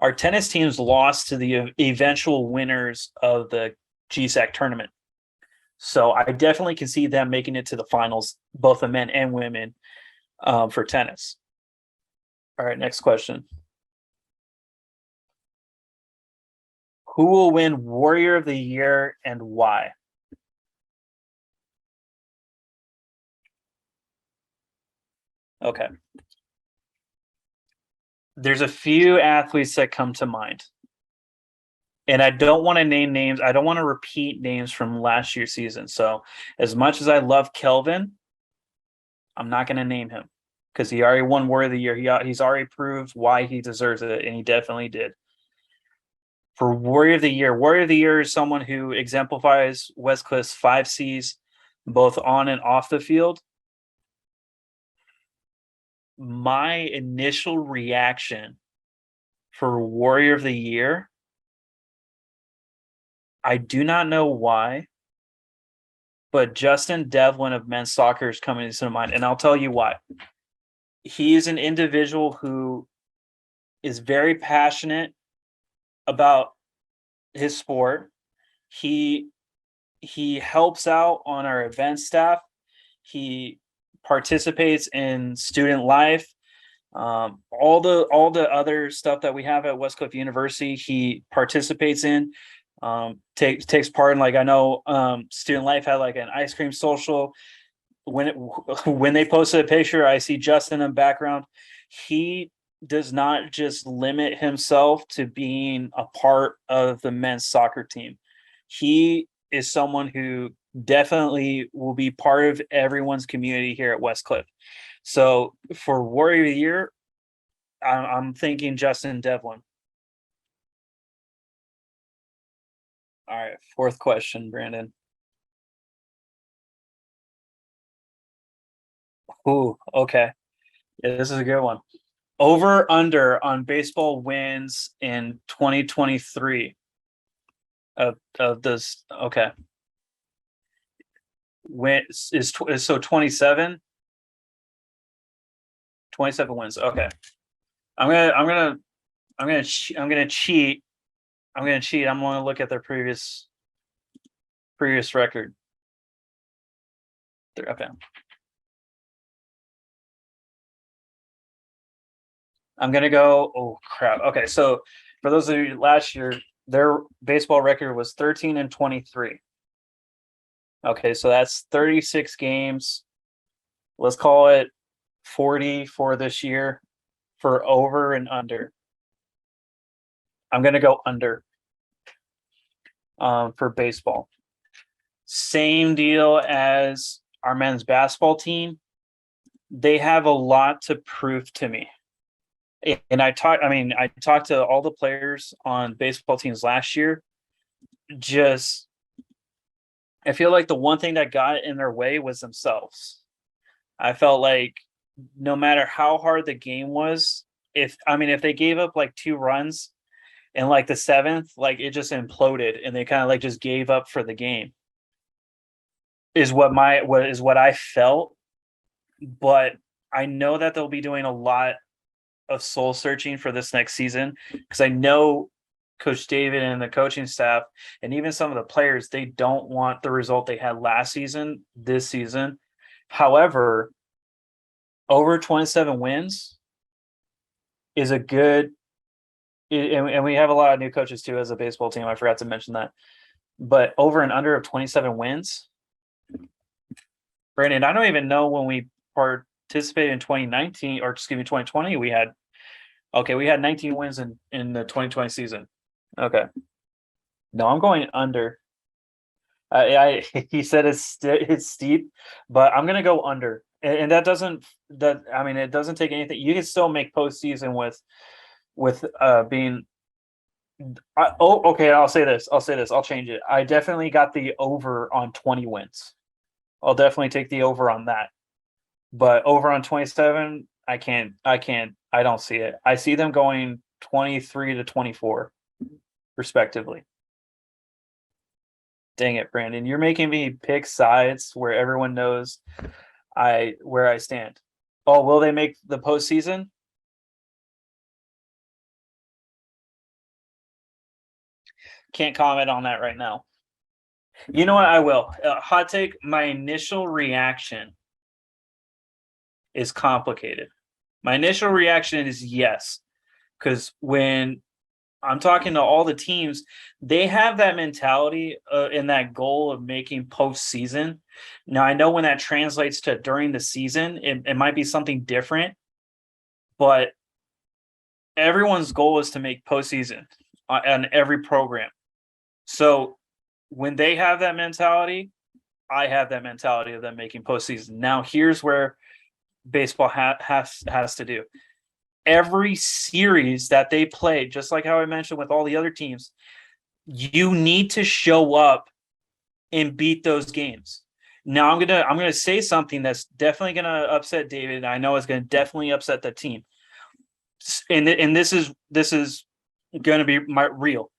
our tennis teams lost to the eventual winners of the GSAC tournament. So I definitely can see them making it to the finals, both the men and women, for tennis. All right, next question. Who will win Warrior of the Year and why? Okay. There's a few athletes that come to mind. And I don't want to name names. I don't want to repeat names from last year's season. So as much as I love Kelvin, I'm not going to name him because he already won Warrior of the Year. He's already proved why he deserves it, and he definitely did. For Warrior of the Year is someone who exemplifies Westcliff's 5 C's, both on and off the field. My initial reaction for Warrior of the Year, I do not know why, but Justin Devlin of men's soccer is coming to mind, and I'll tell you why. He is an individual who is very passionate about his sport. He helps out on our event staff. He participates in student life. All the other stuff that we have at Westcliff University, he participates in. Takes part in, like, I know student life had like an ice cream social. When they posted a picture, I see Justin in the background. He does not just limit himself to being a part of the men's soccer team. He is someone who definitely will be part of everyone's community here at Westcliff. So for Warrior of the Year, I'm thinking Justin Devlin. All right, fourth question, Brandon. Ooh, okay. Yeah, this is a good one. Over under on baseball wins in 2023 of this. Okay. When is so 27? 27 wins. Okay. I'm gonna cheat. I'm gonna cheat. I'm going to look at their previous record. Okay. I'm going to go. Oh crap. Okay, so for those of you last year, their baseball record was 13-23. Okay, so that's 36 games. Let's call it 40 for this year for over and under. I'm going to go under for baseball. Same deal as our men's basketball team. They have a lot to prove to me. And I talked to all the players on baseball teams last year. Just, I feel like the one thing that got in their way was themselves. I felt like no matter how hard the game was, if they gave up like 2 runs in like the 7th, like it just imploded and they kind of like just gave up for the game. Is what I felt, but I know that they'll be doing a lot of soul searching for this next season because I know Coach David and the coaching staff and even some of the players, they don't want the result they had last season this season. However, over 27 wins is a good, and we have a lot of new coaches too as a baseball team. I forgot to mention that, but over and under of 27 wins, Brandon, I don't even know when we participated in 2019 or 2020. We had 19 wins in the 2020 season. Okay. No, I'm going under. He said it's steep, but I'm gonna go under. And it doesn't take anything. You can still make postseason with being Okay. I'll say this. I'll change it. I definitely got the over on 20 wins. I'll definitely take the over on that. But over on 27, I can't. I don't see it. I see them going 23 to 24, respectively. Dang it, Brandon! You're making me pick sides where everyone knows where I stand. Oh, will they make the postseason? Can't comment on that right now. You know what? I will. Hot take. My initial reaction is complicated. My initial reaction is yes, because when I'm talking to all the teams, they have that mentality and that goal of making postseason. Now, I know when that translates to during the season, it might be something different, but everyone's goal is to make postseason on every program. So when they have that mentality, I have that mentality of them making postseason. Now, here's where baseball has to do. Every series that they play, just like how I mentioned with all the other teams, you need to show up and beat those games. Now I'm gonna say something that's definitely gonna upset David. I know it's gonna definitely upset the team. And this is gonna be my real.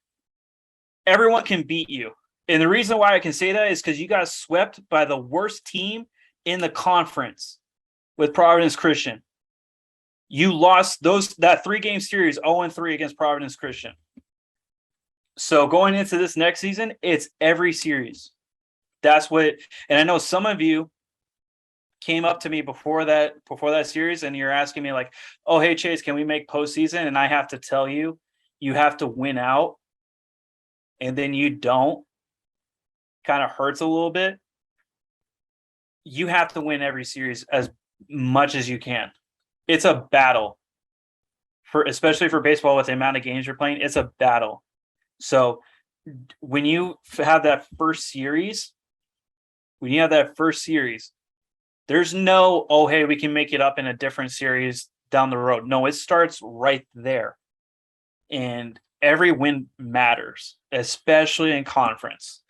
Everyone can beat you. And the reason why I can say that is because you got swept by the worst team in the conference with Providence Christian. You lost that 3-game series 0-3 against Providence Christian. So going into this next season, it's every series. That's what, and I know some of you came up to me before that series, and you're asking me like, "Oh, hey Chase, can we make postseason?" And I have to tell you, you have to win out, and then you don't. Kind of hurts a little bit. You have to win every series as much as you can. It's a battle, especially for baseball with the amount of games you're playing. It's a battle. So when you have that first series, there's no, oh, hey, we can make it up in a different series down the road. No, it starts right there. And every win matters, especially in conference.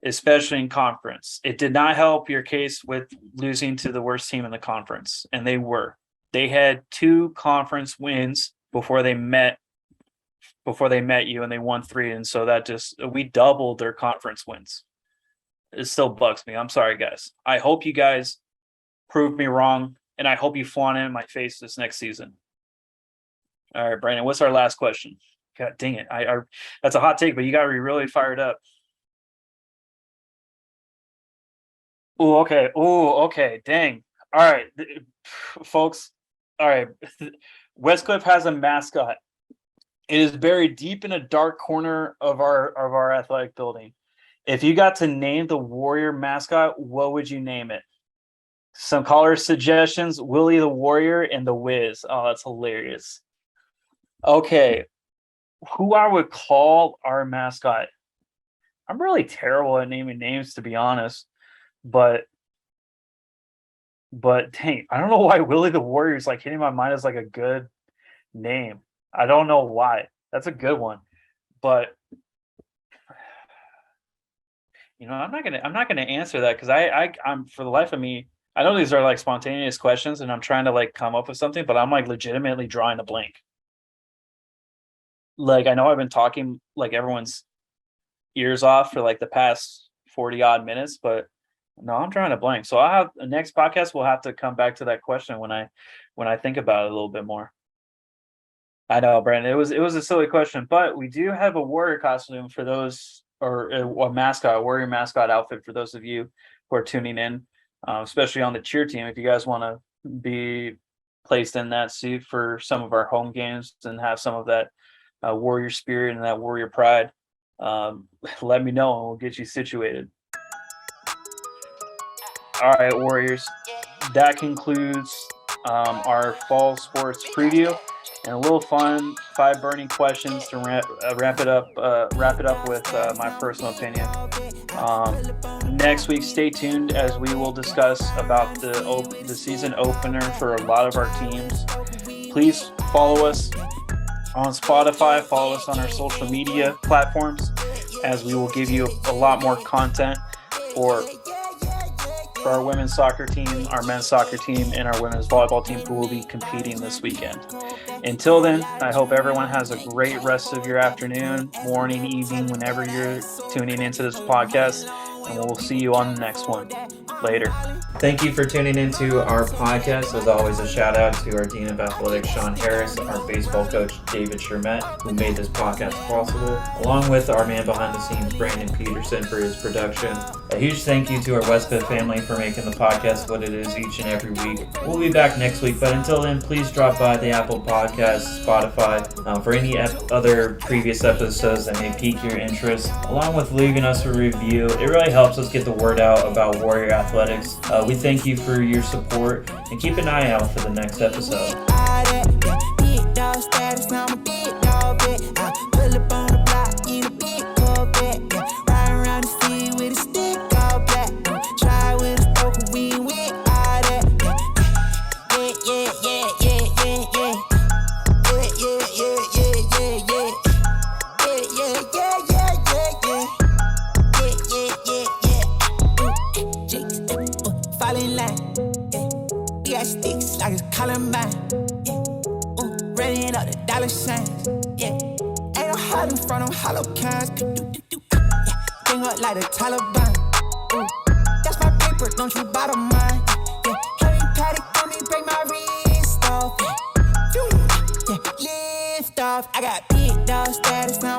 It did not help your case with losing to the worst team in the conference, and they were. They had 2 conference wins before they met you, and they won 3, and so we doubled their conference wins. It still bugs me. I'm sorry, guys. I hope you guys prove me wrong, and I hope you flaunt it in my face this next season. All right, Brandon, what's our last question? God dang it. That's a hot take, but you got to be really fired up. Oh, okay. Dang. All right, folks. All right. Westcliff has a mascot. It is buried deep in a dark corner of our athletic building. If you got to name the Warrior mascot, what would you name it? Some caller suggestions: Willie the Warrior and the Wiz. Oh, that's hilarious. Okay. Who I would call our mascot? I'm really terrible at naming names, to be honest. But dang, I don't know why Willie the Warrior is like hitting my mind as like a good name. I don't know why. That's a good one. But I'm not gonna answer that because I'm, for the life of me, I know these are like spontaneous questions and I'm trying to like come up with something, but I'm like legitimately drawing a blank. Like, I know I've been talking like everyone's ears off for like the past 40 odd minutes, but no, I'm drawing a blank. So I'll have the next podcast. We'll have to come back to that question when I think about it a little bit more. I know, Brandon, it was a silly question, but we do have a Warrior costume for those, or a Warrior mascot outfit for those of you who are tuning in, especially on the cheer team. If you guys want to be placed in that suit for some of our home games and have some of that Warrior spirit and that Warrior pride, let me know and we'll get you situated. All right, Warriors. That concludes our fall sports preview and a little fun 5 burning questions to wrap it up with my personal opinion. Next week, stay tuned as we will discuss about the season opener for a lot of our teams. Please follow us on Spotify. Follow us on our social media platforms, as we will give you a lot more content for our women's soccer team, our men's soccer team, and our women's volleyball team, who will be competing this weekend. Until then, I hope everyone has a great rest of your afternoon, morning, evening, whenever you're tuning into this podcast, and we'll see you on the next one. Later. Thank you for tuning into our podcast. As always, a shout out to our Dean of Athletics, Sean Harris, our baseball coach, David Shermett, who made this podcast possible, along with our man behind the scenes, Brandon Peterson, for his production. A huge thank you to our Westcliff family for making the podcast what it is each and every week. We'll be back next week, but until then, please drop by the Apple Podcasts, Spotify, for any other previous episodes that may pique your interest, along with leaving us a review. It really helps us get the word out about Warrior Athletics. We thank you for your support, and keep an eye out for the next episode. Sticks like it's Columbine, yeah. Running up the dollar signs, yeah. Ain't no hiding from them hollow cans, yeah. Bring up like the Taliban, that's my paper, don't you bother mine, yeah. Heavy paddock on me, break my wrist off, yeah. Yeah, lift off, I got big dog status, now